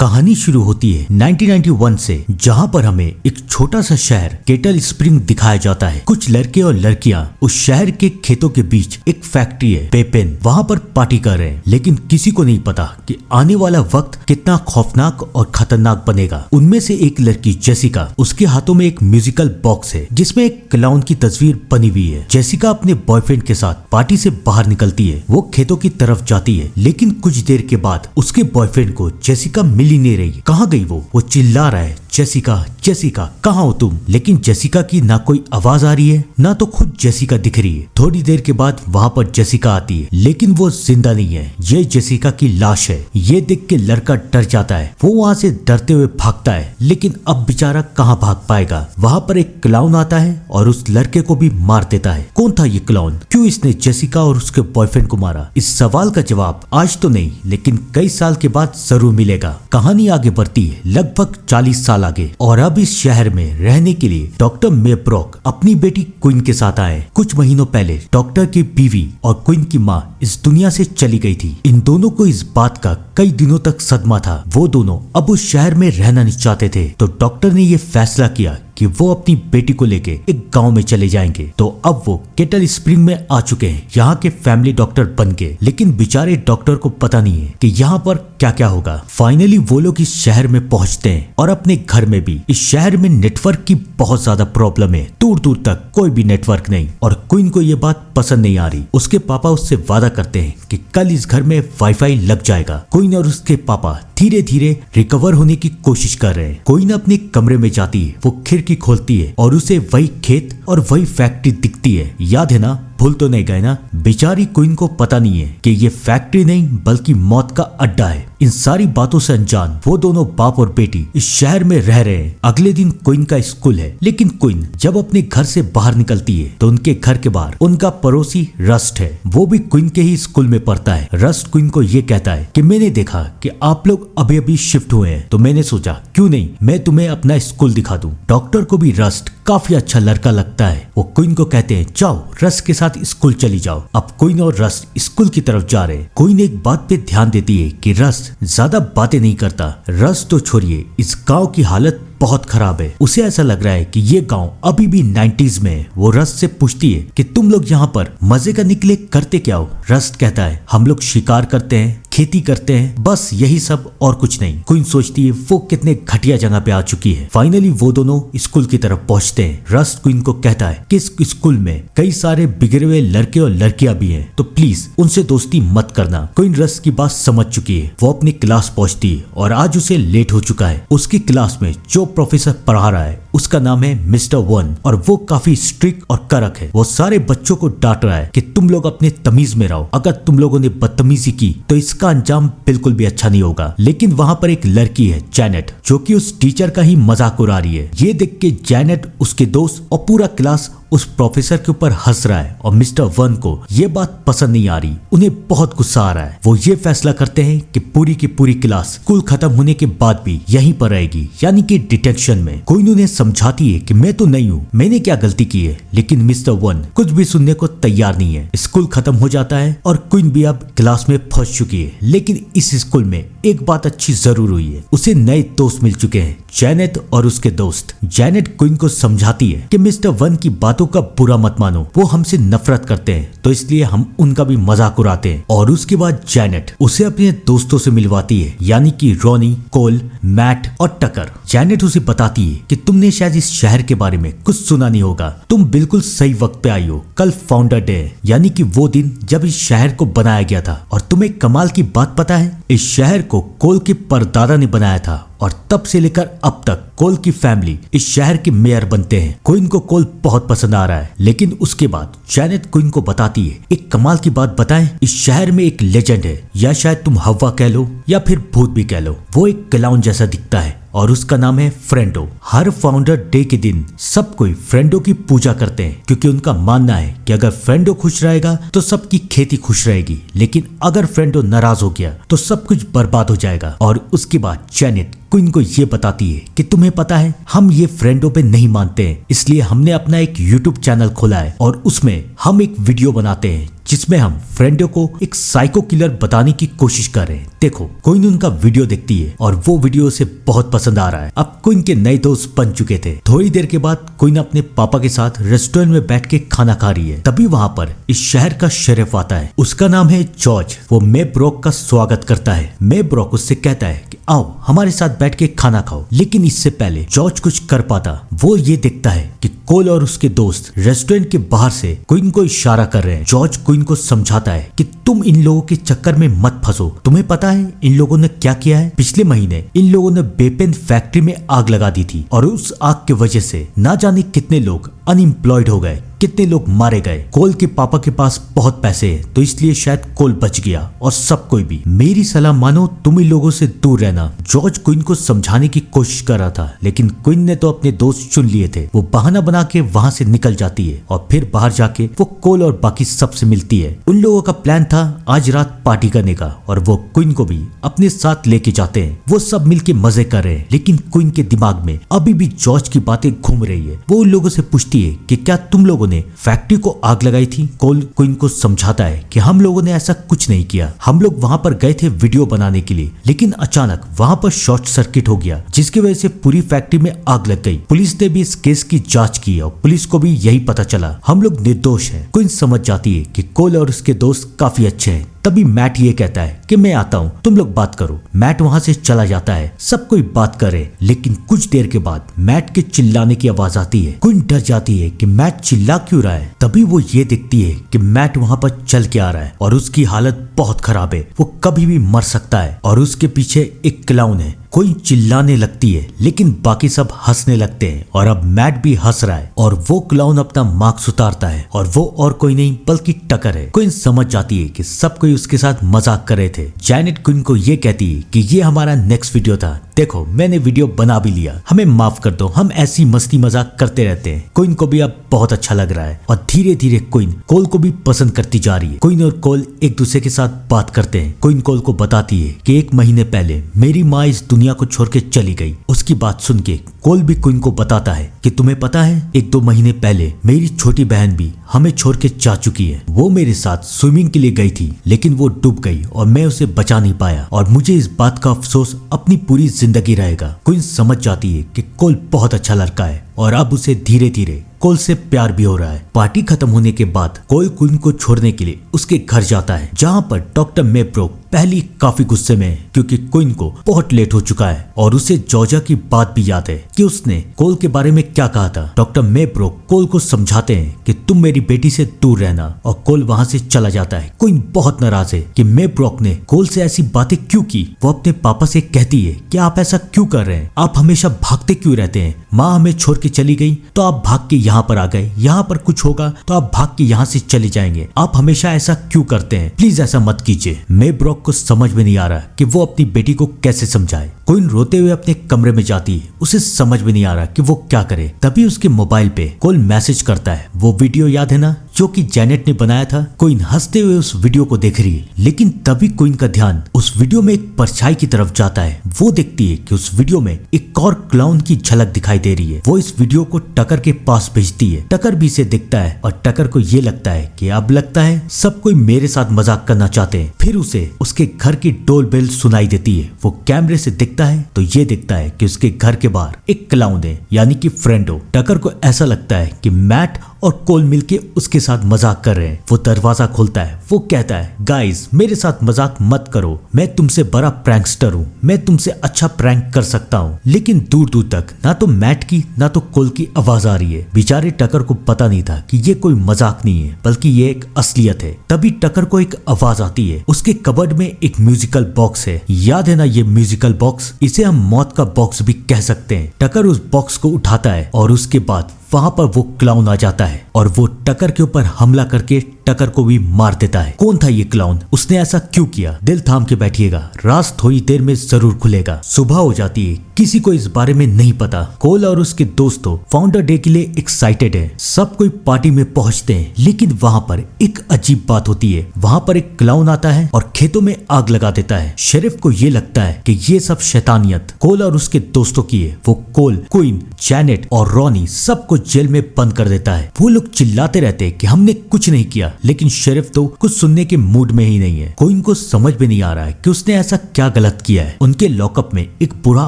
कहानी शुरू होती है 1991 से, जहां पर हमें एक छोटा सा शहर केटल स्प्रिंग दिखाया जाता है। कुछ लड़के और लड़कियां उस शहर के खेतों के बीच एक फैक्ट्री है पेपेन, वहां पर पार्टी कर रहे हैं। लेकिन किसी को नहीं पता कि आने वाला वक्त कितना खौफनाक और खतरनाक बनेगा। उनमें से एक लड़की जेसिका, उसके हाथों में एक म्यूजिकल बॉक्स है जिसमें एक क्लाउन की तस्वीर बनी हुई है। जेसिका अपने बॉयफ्रेंड के साथ पार्टी से बाहर निकलती है, वो खेतों की तरफ जाती है। लेकिन कुछ देर के बाद उसके बॉयफ्रेंड को जेसिका मिल ही नहीं रही। कहाँ गई वो चिल्ला रहा है, जेसिका जेसिका कहाँ हो तुम? लेकिन जेसिका की ना कोई आवाज आ रही है, ना तो खुद जेसिका दिख रही है। थोड़ी देर के बाद वहाँ पर जेसिका आती है, लेकिन वो जिंदा नहीं है, ये जेसिका की लाश है। ये देख के लड़का डर जाता है, वो वहाँ से डरते हुए भागता है। लेकिन अब बेचारा कहाँ भाग पाएगा। वहाँ पर एक क्लाउन आता है और उस लड़के को भी मार देता है। कौन था ये क्लाउन? क्यों इसने जेसिका और उसके बॉयफ्रेंड को मारा? इस सवाल का जवाब आज तो नहीं, लेकिन कई साल के बाद जरूर मिलेगा। कहानी आगे बढ़ती है लगभग 40 साल आगे, और अब इस शहर में रहने के लिए डॉक्टर मेब्रॉक अपनी बेटी क्वीन के साथ आए। कुछ महीनों पहले डॉक्टर की बीवी और क्वीन की माँ इस दुनिया से चली गई थी। इन दोनों को इस बात का कई दिनों तक सदमा था। वो दोनों अब उस शहर में रहना नहीं चाहते थे, तो डॉक्टर ने ये फैसला किया कि वो अपनी बेटी को लेके एक गांव में चले जाएंगे। तो अब वो केटल स्प्रिंग में आ चुके हैं, यहाँ के फैमिली डॉक्टर बन के। लेकिन बेचारे डॉक्टर को पता नहीं है कि यहाँ पर क्या क्या होगा। फाइनली वो लोग इस शहर में पहुंचते हैं और अपने घर में भी। इस शहर में नेटवर्क की बहुत ज्यादा प्रॉब्लम है, दूर दूर तक कोई भी नेटवर्क नहीं। और क्वीन को ये बात पसंद नहीं आ रही। उसके पापा उससे वादा करते हैं कि कल इस घर में वाईफाई लग जाएगा। क्वीन और उसके पापा धीरे धीरे रिकवर होने की कोशिश कर रहे हैं। क्वीन अपने कमरे में जाती है, वो खिड़की खोलती है और उसे वही खेत और वही फैक्ट्री दिखती है। याद है ना, भूल तो नहीं गए ना? बेचारी क्वीन को पता नहीं है कि ये फैक्ट्री नहीं बल्कि मौत का अड्डा है। इन सारी बातों से अनजान वो दोनों बाप और बेटी इस शहर में रह रहे हैं। अगले दिन क्वीन का स्कूल है, लेकिन क्वीन जब अपने घर से बाहर निकलती है तो उनके घर के बाहर उनका पड़ोसी रस्ट है। वो भी क्वीन के ही स्कूल में पढ़ता है। रस्ट क्वीन को ये कहता है कि मैंने देखा कि आप लोग अभी अभी शिफ्ट हुए हैं, तो मैंने सोचा क्यों नहीं मैं तुम्हें अपना स्कूल दिखा दूं। डॉक्टर को भी रस्ट काफी अच्छा लड़का लगता है। वो क्वीन को कहते हैं जाओ रस्ट के साथ स्कूल चली जाओ। अब क्वीन और रस्ट स्कूल की तरफ जा रहे हैं। क्वीन एक बात पे ध्यान देती है कि रस्ट ज्यादा बातें नहीं करता। रस्ट तो छोड़िए, इस गांव की हालत बहुत खराब है। उसे ऐसा लग रहा है कि ये गांव अभी भी 90s में है। वो रस्ट से पूछती है कि तुम लोग यहाँ पर मजे का निकले करते क्या हो? रस्ट कहता है हम लोग शिकार करते हैं, खेती करते हैं, बस यही सब और कुछ नहीं। क्वीन सोचती है वो कितने घटिया जगह पे आ चुकी है। फाइनली वो दोनों स्कूल की तरफ पहुंचते हैं। रस्ट क्वीन को कहता है कि इस स्कूल में कई सारे बिगड़े हुए लड़के और लड़कियां भी हैं, तो प्लीज उनसे दोस्ती मत करना। क्वीन रस्ट की बात समझ चुकी है। वो अपनी क्लास पहुंचती है और आज उसे लेट हो चुका है। उसकी क्लास में जो प्रोफेसर पढ़ा रहा है उसका नाम है मिस्टर वन, और वो काफी स्ट्रिक्ट और कड़क है। वो सारे बच्चों को डांट रहा है कि तुम लोग अपने तमीज में रहो, अगर तुम लोगों ने बदतमीजी की तो इसका अंजाम बिल्कुल भी अच्छा नहीं होगा। लेकिन वहाँ पर एक लड़की है जैनेट, जो कि उस टीचर का ही मजाक उड़ा रही है। ये देख के जैनेट, उसके दोस्त और पूरा क्लास उस प्रोफेसर के ऊपर हंस रहा है, और मिस्टर वन को ये बात पसंद नहीं आ रही। उन्हें बहुत गुस्सा आ रहा है। वो ये फैसला करते हैं कि पूरी की पूरी क्लास स्कूल खत्म होने के बाद भी यहीं पर रहेगी, यानी कि डिटेंशन में। कोई उन्हें समझाती है कि मैं तो नहीं हूँ, मैंने क्या गलती की है। लेकिन मिस्टर वन कुछ भी सुनने को तैयार नहीं है। स्कूल खत्म हो जाता है और क्वीन भी अब क्लास में फंस चुकी है। लेकिन इस स्कूल में एक बात अच्छी जरूर हुई है, उसे नए दोस्त मिल चुके हैं, जैनेट और उसके दोस्त। जैनेट क्वीन को समझाती है कि मिस्टर वन की बातों का बुरा मत मानो, वो हमसे नफरत करते हैं, तो इसलिए हम उनका भी मजाक उड़ाते हैं। और उसके बाद जैनेट उसे अपने दोस्तों से मिलवाती है, यानी कि रोनी, कोल, मैट और टकर। जैनेट उसे बताती है कि तुमने शायद इस शहर के बारे में कुछ सुना नहीं होगा, तुम बिल्कुल सही वक्त पे आई हो। कल फाउंडर डे है, यानी कि वो दिन जब इस शहर को बनाया गया था। और तुम्हें कमाल की बात पता है, इस शहर को कोल के परदादा ने बनाया था, और तब से लेकर अब तक कोल की फैमिली इस शहर के मेयर बनते हैं। क्वीन को कोल बहुत पसंद आ रहा है। लेकिन उसके बाद जैनेट क्वीन को बताती है एक कमाल की बात बताएं, इस शहर में एक लेजेंड है, या शायद तुम हवा कह लो या फिर भूत भी कह लो। वो एक क्लाउन जैसा दिखता है और उसका नाम है फ्रेंडो। हर फाउंडर डे के दिन सब कोई फ्रेंडो की पूजा करते हैं, क्योंकि उनका मानना है कि अगर फ्रेंडो खुश रहेगा तो सबकी खेती खुश रहेगी। लेकिन अगर फ्रेंडो नाराज हो गया तो सब कुछ बर्बाद हो जाएगा। और उसके बाद जैनेट क्वीन को ये बताती है कि तुम्हें पता है हम ये फ्रेंडो पे नहीं मानते हैं, इसलिए हमने अपना एक यूट्यूब चैनल खोला है और उसमें हम एक वीडियो बनाते हैं जिसमें हम फ्रेंडो को एक साइको किलर बताने की कोशिश कर रहे हैं, देखो क्वीन उनका वीडियो देखती है और वो वीडियो उसे बहुत पसंद आ रहा है। अब क्वीन के नए दोस्त बन चुके थे। थोड़ी देर के बाद क्वीन अपने पापा के साथ रेस्टोरेंट में बैठ के खाना खा रही है। तभी वहाँ पर इस शहर का शेरिफ आता है। उसका नाम है जॉर्ज। वो मे ब्रॉक का स्वागत करता है। मे ब्रॉक उससे कहता है कि आओ हमारे साथ बैठ के खाना खाओ। लेकिन इससे पहले जॉर्ज कुछ कर पाता, वो ये देखता है कि कोल और उसके दोस्त रेस्टोरेंट के बाहर से क्वीन को इशारा कर रहे हैं। जॉर्ज क्वीन को समझाता है कि तुम इन लोगों के चक्कर में मत फंसो। तुम्हें पता है इन लोगों ने क्या किया है? पिछले महीने इन लोगों ने बेपेन फैक्ट्री में आग लगा दी थी और उस आग की वजह से ना जाने कितने लोग अनएम्प्लॉयड हो गए, कितने लोग मारे गए। कोल के पापा के पास बहुत पैसे हैं तो इसलिए शायद कोल बच गया और सब कोई भी। मेरी सलाह मानो, तुम इन लोगों से दूर रहना। जॉर्ज क्वीन को समझाने की कोशिश कर रहा था लेकिन क्वीन ने तो अपने दोस्त चुन लिए थे। वो बहाना बना के वहाँ से निकल जाती है और फिर बाहर जाके वो कोल और बाकी सबसे मिलती है। उन लोगों का प्लान था आज रात पार्टी करने का और वो क्वीन को भी अपने साथ लेके जाते हैं। वो सब मिलके मजे कर रहे हैं लेकिन क्वीन के दिमाग में अभी भी जॉर्ज की बातें घूम रही है। वो उन लोगों से पूछती है कि क्या तुम लोगों ने फैक्ट्री को आग लगाई थी? कोल क्वीन को समझाता है कि हम लोगों ने ऐसा कुछ नहीं किया। हम लोग वहाँ पर गए थे वीडियो बनाने के लिए लेकिन अचानक वहाँ पर शॉर्ट सर्किट हो गया जिसकी वजह से पूरी फैक्ट्री में आग लग गई। पुलिस ने भी इस केस की जांच की और पुलिस को भी यही पता चला हम लोग निर्दोष हैं। क्वीन समझ जाती है कि कोल और उसके दोस्त काफी अच्छे हैं। तभी मैट ये कहता है कि मैं आता हूँ, तुम लोग बात करो। मैट वहाँ से चला जाता है। सब कोई बात करे लेकिन कुछ देर के बाद मैट के चिल्लाने की आवाज आती है। क्वीन डर जाती है कि मैट चिल्ला क्यों रहा है। तभी वो ये देखती है कि मैट वहाँ पर चल के आ रहा है और उसकी हालत बहुत खराब है। वो कभी भी मर सकता है और उसके पीछे एक क्लाउन है। कोई चिल्लाने लगती है लेकिन बाकी सब हंसने लगते हैं और अब मैट भी हंस रहा है और वो क्लाउन अपना मास्क उतारता है और वो और कोई नहीं बल्कि टकर है। क्वीन समझ जाती है कि सब कोई उसके साथ मजाक कर रहे थे। जैनेट क्वीन को ये कहती है कि ये हमारा नेक्स्ट वीडियो था, देखो मैंने वीडियो बना भी लिया, हमें माफ कर दो, हम ऐसी मस्ती मजाक करते रहते हैं। क्वीन को भी अब बहुत अच्छा लग रहा है और धीरे धीरे क्वीन कोल को भी पसंद करती जा रही है। क्वीन और कोल एक दूसरे के साथ बात करते हैं। क्वीन कोल को बताती है कि 1 महीने पहले मेरी माँ इस दुनिया को छोड़ के चली गई। उसकी बात सुन के कोल भी क्वीन को बताता है कि तुम्हें पता है 1-2 महीने पहले मेरी छोटी बहन भी हमें छोड़ के जा चुकी है। वो मेरे साथ स्विमिंग के लिए गई थी लेकिन वो डूब गई और मैं उसे बचा नहीं पाया और मुझे इस बात का अफसोस अपनी पूरी जिंदगी रहेगा। क्वीन समझ जाती है कि कोल बहुत अच्छा लड़का है और अब उसे धीरे धीरे कोल से प्यार भी हो रहा है। पार्टी खत्म होने के बाद कोल क्वीन को छोड़ने के लिए उसके घर जाता है जहाँ पर डॉक्टर मे ब्रॉक पहले काफी गुस्से में है क्योंकि क्वीन को बहुत लेट हो चुका है और उसे जॉर्जा की बात भी याद है कि उसने कोल के बारे में क्या कहा था। डॉक्टर मे ब्रॉक कोल को समझाते हैं कि तुम मेरी बेटी से दूर रहना और कोल वहाँ से चला जाता है। क्वीन बहुत नाराज है कि मे ब्रॉक ने कोल से ऐसी बातें क्यों की। वो अपने पापा से कहती है कि आप ऐसा क्यों कर रहे हैं, आप हमेशा भागते क्यों रहते हैं। माँ हमें छोड़ के चली गई तो आप भाग के यहाँ पर आ गए, यहाँ पर कुछ होगा तो आप भाग के यहाँ से चले जाएंगे, आप हमेशा ऐसा क्यों करते हैं, प्लीज ऐसा मत कीजिए। मे ब्रॉक को समझ में नहीं आ रहा कि वो अपनी बेटी को कैसे समझाए। क्वीन रोते हुए अपने कमरे में जाती है। उसे समझ में नहीं आ रहा कि वो क्या करे। तभी उसके मोबाइल पे कोल मैसेज करता है। वो वीडियो याद है ना जो कि जैनेट ने बनाया था। क्वीन हंसते हुए उस वीडियो को देख रही है लेकिन तभी क्वीन का ध्यान उस वीडियो में एक परछाई की तरफ जाता है। वो देखती है कि उस वीडियो में एक और क्लाउन की झलक दिखाई दे रही है। वो इस वीडियो को टकर के पास भेजती है। टकर भी इसे देखता है और टकर को ये लगता है कि अब लगता है सब कोई मेरे साथ मजाक करना चाहते हैं। फिर उसे उसके घर की डोर बेल सुनाई देती है। वो कैमरे से देखता है तो ये देखता है कि उसके घर के बाहर एक क्लाउन है यानी कि फ्रेंडो। टकर को ऐसा लगता है कि मैट और कोल मिलके उसके साथ मजाक कर रहे हैं। वो दरवाजा खोलता है। वो कहता है गाइस मेरे साथ मजाक मत करो, मैं तुमसे बड़ा प्रैंकस्टर हूँ, मैं तुमसे अच्छा प्रैंक कर सकता हूँ। लेकिन दूर दूर तक ना तो मैट की ना तो कोल की आवाज आ रही है। बेचारे टकर को पता नहीं था कि ये कोई मजाक नहीं है बल्कि ये एक असलियत है। तभी टकर को एक आवाज आती है। उसके कबर्ड में एक म्यूजिकल बॉक्स है। याद है ना ये म्यूजिकल बॉक्स, इसे हम मौत का बॉक्स भी कह सकते हैं। टकर उस बॉक्स को उठाता है और उसके बाद वहां पर वो क्लाउन आ जाता है और वो टकर के ऊपर हमला करके टकर को भी मार देता है। कौन था ये क्लाउन, उसने ऐसा क्यों किया? दिल थाम के बैठिएगा, राज थोड़ी देर में जरूर खुलेगा। सुबह हो जाती है, किसी को इस बारे में नहीं पता। कोल और उसके दोस्तों फाउंडर डे के लिए एक्साइटेड है। सब कोई पार्टी में पहुंचते हैं लेकिन वहां पर एक अजीब बात होती है। वहां पर एक क्लाउन आता है और खेतों में आग लगा देता है। शेरिफ को ये लगता है कि ये सब शैतानियत कोल और उसके दोस्तों की है। वो कोल, क्वीन, जैनेट और रॉनी सबको जेल में बंद कर देता है। वो लोग लोग चिल्लाते रहते हैं कि हमने कुछ नहीं किया, लेकिन शेरिफ तो कुछ सुनने के मूड में ही नहीं है। कोई इनको समझ में नहीं आ रहा है कि उसने ऐसा क्या गलत किया है। उनके लॉकअप में एक बुरा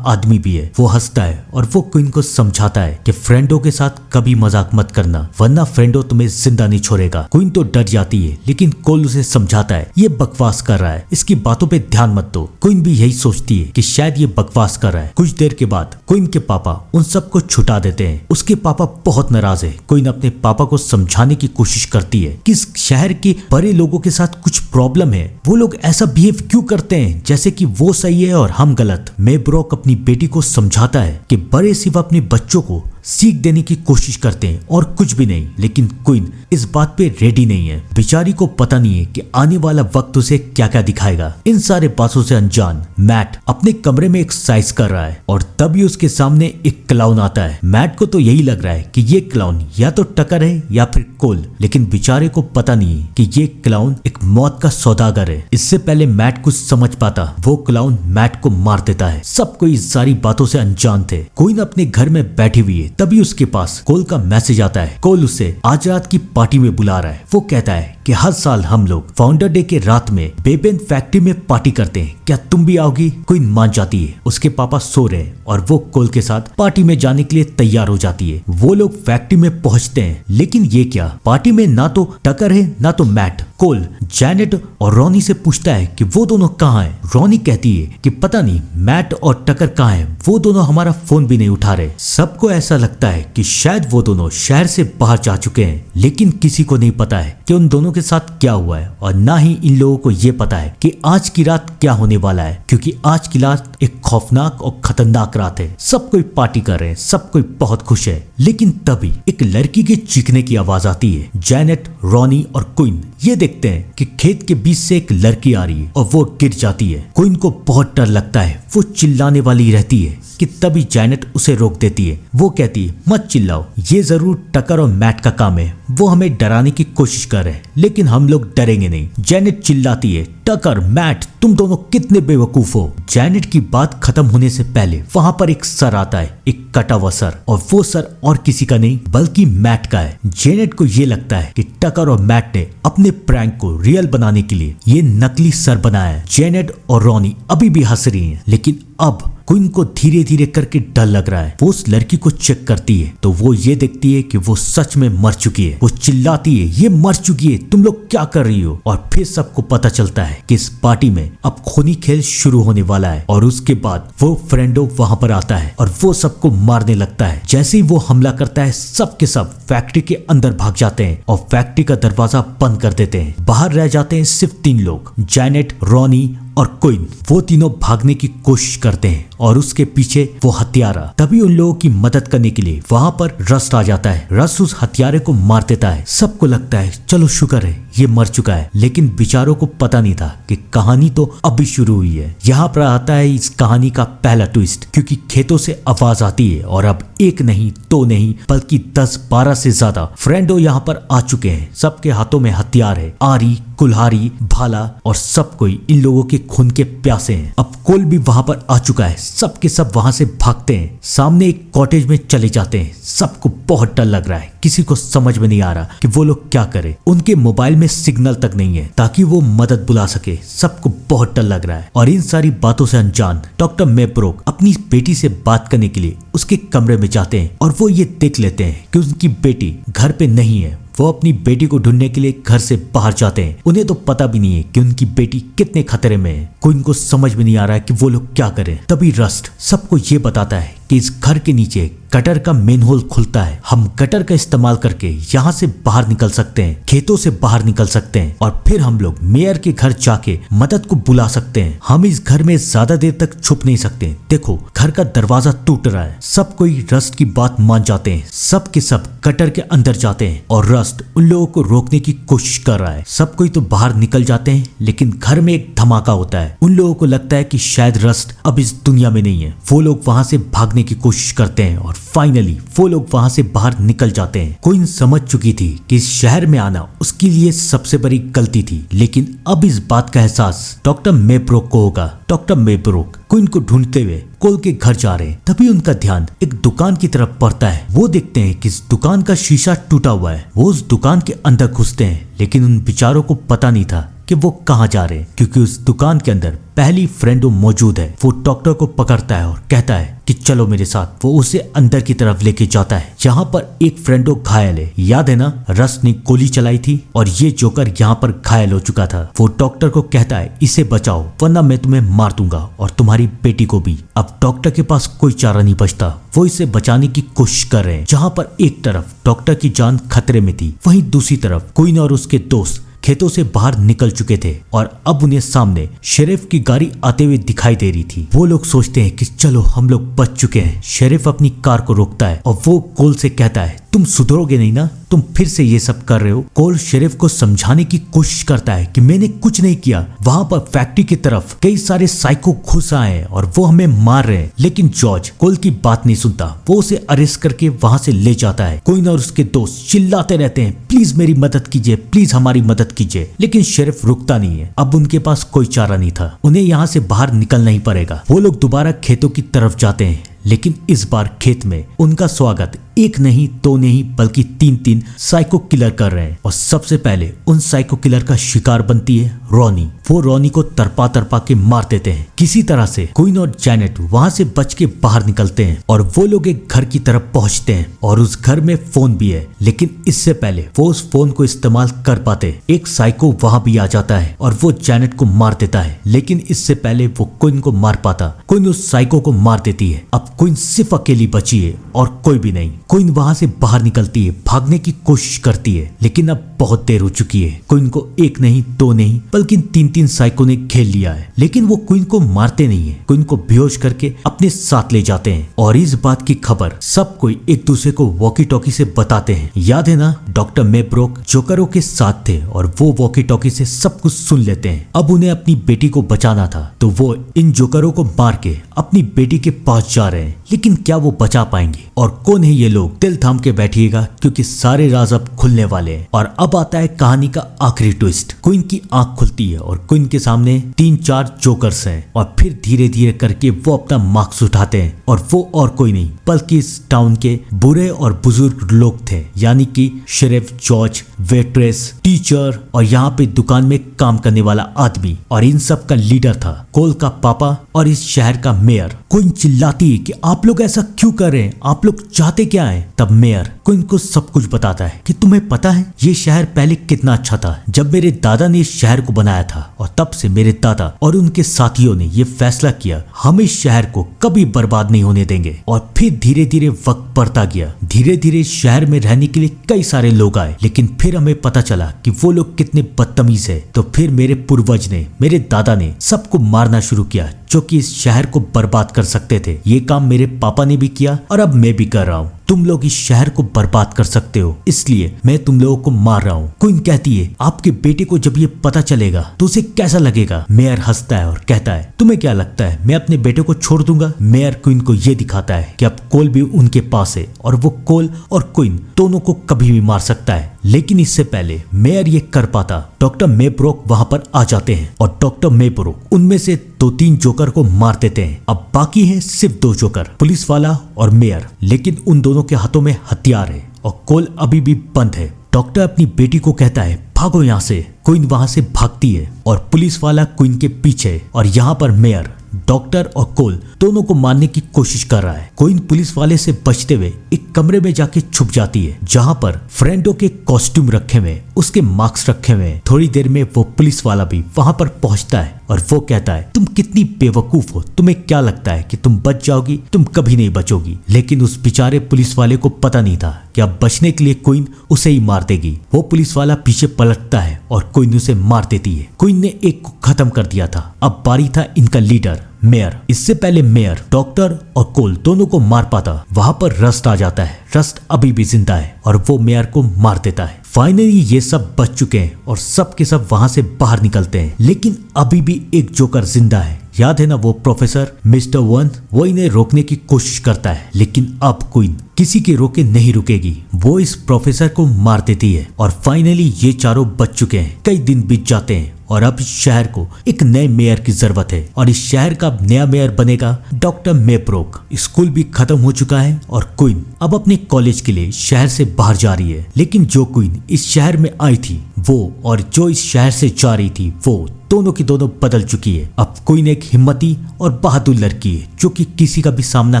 आदमी भी है। वो हंसता है और वो क्वीन को समझाता है कि फ्रेंडो के साथ कभी मजाक मत करना, वरना फ्रेंडो तुम्हें जिंदा नहीं छोड़ेगा। क्वीन तो डर जाती है, लेकिन कोल उसे समझाता है ये बकवास कर रहा है, इसकी बातों पे ध्यान मत दो। क्वीन भी यही सोचती है कि शायद ये बकवास कर रहा है। कुछ देर के बाद क्वीन के पापा उन सबको छुटा देते हैं। उसके पापा बहुत नाराज है। क्वीन अपने पापा को समझाने की कोशिश करती है कि इस शहर के बड़े लोगों के साथ कुछ प्रॉब्लम है। वो लोग ऐसा बिहेव क्यों करते हैं जैसे कि वो सही है और हम गलत। मेब्रोक अपनी बेटी को समझाता है कि बड़े सिर्फ अपने बच्चों को सीख देने की कोशिश करते हैं और कुछ भी नहीं, लेकिन क्वीन इस बात पे रेडी नहीं है। बेचारी को पता नहीं है कि आने वाला वक्त उसे क्या क्या दिखाएगा। इन सारे बातों से अनजान मैट अपने कमरे में एक्सरसाइज कर रहा है और तभी उसके सामने एक क्लाउन आता है। मैट को तो यही लग रहा है कि ये क्लाउन या तो टकर है या फिर कोल, लेकिन बेचारे को पता नहीं है कि ये क्लाउन एक मौत का सौदागर है। इससे पहले मैट कुछ समझ पाता, वो क्लाउन मैट को मार देता है। सब कोई इस सारी बातों से अनजान थे। क्वीन अपने घर में बैठी हुई है, तभी उसके पास कोल का मैसेज आता है। कोल उसे आज रात की पार्टी में बुला रहा है। वो कहता है कि हर साल हम लोग फाउंडर डे के रात में बेपेन फैक्ट्री में पार्टी करते हैं, क्या तुम भी आओगी? क्वीन मान जाती है। उसके पापा सो रहे हैं और वो कोल के साथ पार्टी में जाने के लिए तैयार हो जाती है। वो लोग फैक्ट्री में पहुंचते हैं, लेकिन ये क्या, पार्टी में ना तो टकर है ना तो मैट। कोल जैनेट और रॉनी से पूछता है कि वो दोनों कहाँ हैं। रॉनी कहती है कि पता नहीं मैट और टकर कहाँ हैं, वो दोनों हमारा फोन भी नहीं उठा रहे। सबको ऐसा लगता है कि शायद वो दोनों शहर से बाहर जा चुके हैं, लेकिन किसी को नहीं पता है कि उन दोनों के साथ क्या हुआ है और ना ही इन लोगों को ये पता है कि आज की रात क्या होने वाला है, क्योंकि आज की रात एक खौफनाक और खतरनाक रात है। सब कोई पार्टी कर रहे हैं, सब कोई बहुत खुश है, लेकिन तभी एक लड़की के चीखने की आवाज आती है। जैनेट, रॉनी और क्वीन ये देखते हैं कि खेत के बीच से एक लड़की आ रही है और वो गिर जाती है। क्वीन को बहुत डर लगता है, वो चिल्लाने वाली रहती है कि तभी जैनेट उसे रोक देती है। वो कहती है मत चिल्लाओ, ये जरूर टकर और मैट का काम है, वो हमें डराने की कोशिश कर रहे हैं, लेकिन हम लोग डरेंगे नहीं। जैनेट चिल्लाती है टकर, मैट, तुम दोनों कितने बेवकूफ हो। जैनेट की बात खत्म होने से पहले वहां पर एक सर आता है, एक कटा हुआ सर, और वो सर और किसी का नहीं बल्कि मैट का है। जैनेट को ये लगता है कि टकर और मैट ने अपने प्रैंक को रियल बनाने के लिए ये नकली सर बनाया है। जैनेट और रॉनी अभी भी हंस रही हैं, लेकिन अब क्वीन को धीरे धीरे करके डर लग रहा है। वो उस लड़की को चेक करती है तो वो ये देखती है कि वो सच में मर चुकी है। वो चिल्लाती है ये मर चुकी है, तुम लोग क्या कर रही हो। और फिर सबको पता चलता है कि इस पार्टी में अब खूनी खेल शुरू होने वाला है। और उसके बाद वो फ्रेंडो वहां पर आता है और वो सबको मारने लगता है। जैसे ही वो हमला करता है, सब के सब फैक्ट्री के अंदर भाग जाते हैं और फैक्ट्री का दरवाजा बंद कर देते हैं। बाहर रह जाते हैं सिर्फ 3 लोग, जैनेट, रॉनी और क्वीन। वो तीनों भागने की कोशिश करते हैं और उसके पीछे वो हत्यारा। तभी उन लोगों की मदद करने के लिए वहां पर रस्ट आ जाता है। रस्ट उस हत्यारे को मार देता है। सबको लगता है चलो शुक्र है ये मर चुका है, लेकिन बेचारों को पता नहीं था कि कहानी तो अभी शुरू हुई है। यहाँ पर आता है इस कहानी का पहला ट्विस्ट, क्योंकि खेतों से आवाज आती है और अब एक नहीं, 2 नहीं, बल्कि 10-12 से ज्यादा फ्रेंडो यहाँ पर आ चुके हैं। सबके हाथों में हथियार है, आरी, कुल्हाड़ी, भाला, और सब कोई इन लोगों के खून के प्यासे हैं। अब कोल भी वहां पर आ चुका है। सबके सब वहां से भागते हैं, सामने एक कॉटेज में चले जाते हैं। सबको बहुत डर लग रहा है, किसी को समझ में नहीं आ रहा कि वो लोग क्या करें। उनके मोबाइल में सिग्नल तक नहीं है ताकि वो मदद बुला सके। सबको बहुत डर लग रहा है। और इन सारी बातों से अनजान डॉक्टर मेब्रोक अपनी बेटी से बात करने के लिए उसके कमरे में जाते हैं और वो ये देख लेते हैं कि उनकी बेटी घर पे नहीं है। वो अपनी बेटी को ढूंढने के लिए घर से बाहर जाते हैं। उन्हें तो पता भी नहीं है कि उनकी बेटी कितने खतरे में है। कोई इनको समझ में नहीं आ रहा है कि वो लोग क्या करें। तभी रस्ट सबको ये बताता है कि इस घर के नीचे गटर का मेन होल खुलता है। हम गटर का इस्तेमाल करके यहाँ से बाहर निकल सकते हैं, खेतों से बाहर निकल सकते हैं, और फिर हम लोग मेयर के घर जाके मदद को बुला सकते हैं। हम इस घर में ज्यादा देर तक छुप नहीं सकते। देखो घर का दरवाजा टूट रहा है। सब कोई रस्ट की बात मान जाते हैं। सब के सब गटर के अंदर जाते हैं और रस्ट उन लोगों को रोकने की कोशिश कर रहा है। सब कोई तो बाहर निकल जाते हैं, लेकिन घर में एक धमाका होता है। उन लोगों को लगता है कि शायद रस्ट अब इस दुनिया में नहीं है। वो लोग वहां से भागने भागने की कोशिश करते हैं और फाइनली वो लोग वहां से बाहर निकल जाते हैं। क्वीन समझ चुकी थी कि इस शहर में आना उसके लिए सबसे बड़ी गलती थी, लेकिन अब इस बात का एहसास डॉक्टर मेब्रोक को होगा। डॉक्टर मेब्रोक क्वीन को ढूंढते हुए कोल के घर जा रहे हैं। तभी उनका ध्यान एक दुकान की तरफ पड़ता है। वो देखते हैं कि इस दुकान का शीशा टूटा हुआ है। वो उस दुकान के अंदर घुसते हैं, लेकिन उन बेचारों को पता नहीं था कि वो कहाँ जा रहे हैं, क्योंकि उस दुकान के अंदर पहली फ्रेंडो मौजूद है। वो डॉक्टर को पकड़ता है और कहता है कि चलो मेरे साथ। वो उसे अंदर की तरफ लेके जाता है, जहाँ पर एक फ्रेंडो घायल है। याद है ना, रस ने गोली चलाई थी और ये जोकर यहाँ पर घायल हो चुका था। वो डॉक्टर को कहता है इसे बचाओ वरना मैं तुम्हें मार दूंगा और तुम्हारी बेटी को भी। अब डॉक्टर के पास कोई चारा नहीं बचता। वो इसे बचाने की कोशिश कर रहे हैं। जहाँ पर एक तरफ डॉक्टर की जान खतरे में थी, वहीं दूसरी तरफ क्वीन और उसके दोस्त खेतों से बाहर निकल चुके थे और अब उन्हें सामने शेरिफ की गाड़ी आते हुए दिखाई दे रही थी। वो लोग सोचते हैं कि चलो हम लोग बच चुके हैं। शेरिफ अपनी कार को रोकता है और वो कोल से कहता है तुम सुधरोगे नहीं ना, तुम फिर से ये सब कर रहे हो। कोल शेरिफ को समझाने की कोशिश करता है कि मैंने कुछ नहीं किया। वहां पर फैक्ट्री की तरफ कई सारे साइको घुस आए हैं और वो हमें मार रहे हैं। लेकिन जॉर्ज कोल की बात नहीं सुनता। वो उसे अरेस्ट करके वहां से ले जाता है। क्वीन और उसके दोस्त चिल्लाते रहते हैं प्लीज मेरी मदद कीजिए, प्लीज हमारी मदद कीजिए। लेकिन शेरिफ रुकता नहीं है। अब उनके पास कोई चारा नहीं था, उन्हें यहाँ से बाहर निकलना ही पड़ेगा। वो लोग दोबारा खेतों की तरफ जाते हैं, लेकिन इस बार खेत में उनका स्वागत एक नहीं दो नहीं बल्कि तीन साइको किलर कर रहे हैं। और सबसे पहले उन साइको किलर का शिकार बनती है रॉनी। वो रॉनी को तरपा के मार देते हैं। किसी तरह से क्वीन और जैनेट वहां से बच के बाहर निकलते हैं और वो लोग एक घर की तरफ पहुंचते हैं और उस घर में फोन भी है। लेकिन इससे पहले वो उस फोन को इस्तेमाल कर पाते, एक साइको वहां भी आ जाता है और वो जैनेट को मार देता है। लेकिन इससे पहले वो क्वीन को मार पाता, क्वीन उस साइको को मार देती है। अब क्वीन सिर्फ अकेली बची है और कोई भी नहीं। क्वीन वहां से बाहर निकलती है, भागने की कोशिश करती है, लेकिन अब बहुत देर हो चुकी है। क्वीन को एक नहीं दो नहीं बल्कि तीन साइको ने घेर लिया है। लेकिन वो क्वीन को मारते नहीं है, क्वीन को बेहोश करके अपने साथ ले जाते हैं और इस बात की खबर सब कोई एक दूसरे को वॉकी टॉकी से बताते हैं। याद है ना, डॉक्टर मेब्रोक जोकरों के साथ थे और वो वॉकी टॉकी से सब कुछ सुन लेते हैं। अब उन्हें अपनी बेटी को बचाना था, तो वो इन जोकरों को मार के अपनी बेटी के पास जा रहे हैं। लेकिन क्या वो बचा पाएंगे और कौन है ये लोग? दिल थाम के बैठिएगा, क्योंकि सारे राज अब खुलने वाले हैं। और अब आता है कहानी का आखिरी ट्विस्ट। क्वीन की आंख खुलती है और क्वीन के सामने 3-4 जोकर्स हैं और फिर धीरे धीरे करके वो अपना मास्क उठाते हैं और वो और कोई नहीं बल्कि इस टाउन के बुरे और बुजुर्ग लोग थे, यानी कि शेरिफ, जॉर्ज, वेट्रेस, टीचर और यहाँ पे दुकान में काम करने वाला आदमी। और इन सब का लीडर था कोल का पापा और इस शहर का मेयर। क्वीन चिल्लाती है कि आप लोग ऐसा क्यों कर रहे हैं, आप लोग चाहते क्या हैं? तब मेयर क्वीन को सब कुछ बताता है कि तुम्हें पता है ये शहर पहले कितना अच्छा था, जब मेरे दादा ने इस शहर को बनाया था और तब से मेरे दादा और उनके साथियों ने ये फैसला किया हम इस शहर को कभी बर्बाद नहीं होने देंगे। और फिर धीरे धीरे वक्त बढ़ता गया। धीरे धीरे शहर में रहने के लिए कई सारे लोग आए, लेकिन फिर हमें पता चला कि वो लोग कितने बदतमीज है। तो फिर मेरे पूर्वज ने, मेरे दादा ने सबको मारना शुरू किया जो कि इस शहर को बर्बाद कर सकते थे। ये काम मेरे पापा ने भी किया और अब मैं भी कर रहा हूँ। तुम लोग इस शहर को बर्बाद कर सकते हो, इसलिए मैं तुम लोगों को मार रहा हूँ। क्वीन कहती है आपके बेटे को जब ये पता चलेगा तो उसे कैसा लगेगा? मेयर हंसता है और कहता है तुम्हें क्या लगता है मैं अपने बेटे को छोड़ दूंगा? मेयर क्वीन को ये दिखाता है कि अब कोल भी उनके पास है और वो कोल और क्वीन दोनों को कभी भी मार सकता है। लेकिन इससे पहले मेयर ये कर पाता, डॉक्टर मेब्रोक वहां पर आ जाते हैं और डॉक्टर मेब्रोक उनमें से 2-3 जोकर को मार देते हैं। अब बाकी है सिर्फ 2 जोकर, पुलिस वाला और मेयर। लेकिन उन दोनों के हाथों में हथियार है और कोल अभी भी बंद है। डॉक्टर अपनी बेटी को कहता है भागो यहाँ से। क्वीन वहां से भागती है और पुलिस वाला क्वीन के पीछे, और यहाँ पर मेयर, डॉक्टर और कोल दोनों को मारने की कोशिश कर रहा है। क्वीन पुलिस वाले से बचते हुए एक कमरे में जाके छुप जाती है जहां पर फ्रेंडो के कॉस्ट्यूम रखे हुए, उसके मार्क्स रखे हुए। थोड़ी देर में वो पुलिस वाला भी वहां पर पहुंचता है और वो कहता है तुम कितनी बेवकूफ हो, तुम्हें क्या लगता है कि तुम बच जाओगी? तुम कभी नहीं बचोगी। लेकिन उस बेचारे पुलिस वाले को पता नहीं था कि अब बचने के लिए क्वीन उसे ही मार देगी। वो पुलिस वाला पीछे पलटता है और क्वीन उसे मार देती है। क्वीन ने एक को खत्म कर दिया था, अब बारी था इनका लीडर मेयर। इससे पहले मेयर, डॉक्टर और कोल दोनों को मार पाता, वहां पर रस्ट आ जाता है। रस्ट अभी भी जिंदा है और वो मेयर को मार देता है। फाइनली ये सब बच चुके हैं और सब के सब वहां से बाहर निकलते हैं। लेकिन अभी भी एक जोकर जिंदा है, याद है ना वो प्रोफेसर मिस्टर वन, वो इन्हें रोकने की कोशिश करता है, लेकिन अब क्वीन किसी के रोके नहीं रुकेगी। वो इस प्रोफेसर को मार देती है और फाइनली ये चारों बच चुके हैं। कई दिन बीत जाते हैं और अब इस शहर को एक नए मेयर की जरूरत है और इस शहर का नया मेयर बनेगा डॉक्टर मेब्रोक। स्कूल भी खत्म हो चुका है और क्वीन अब अपने कॉलेज के लिए शहर से बाहर जा रही है। लेकिन जो क्वीन इस शहर में आई थी वो और जो इस शहर से जा रही थी वो दोनों की दोनों बदल चुकी है। अब क्वीन एक हिम्मती और बहादुर लड़की है जो कि किसी का भी सामना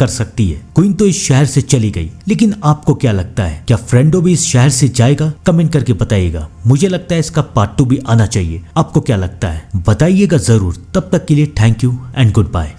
कर सकती है। क्वीन तो इस शहर से चली गई, लेकिन आपको क्या लगता है, क्या फ्रेंडो भी इस शहर से जाएगा? कमेंट करके बताइएगा। मुझे लगता है इसका पार्ट 2 भी आना चाहिए। आपको क्या लगता है बताइएगा जरूर। तब तक के लिए thank you and good bye.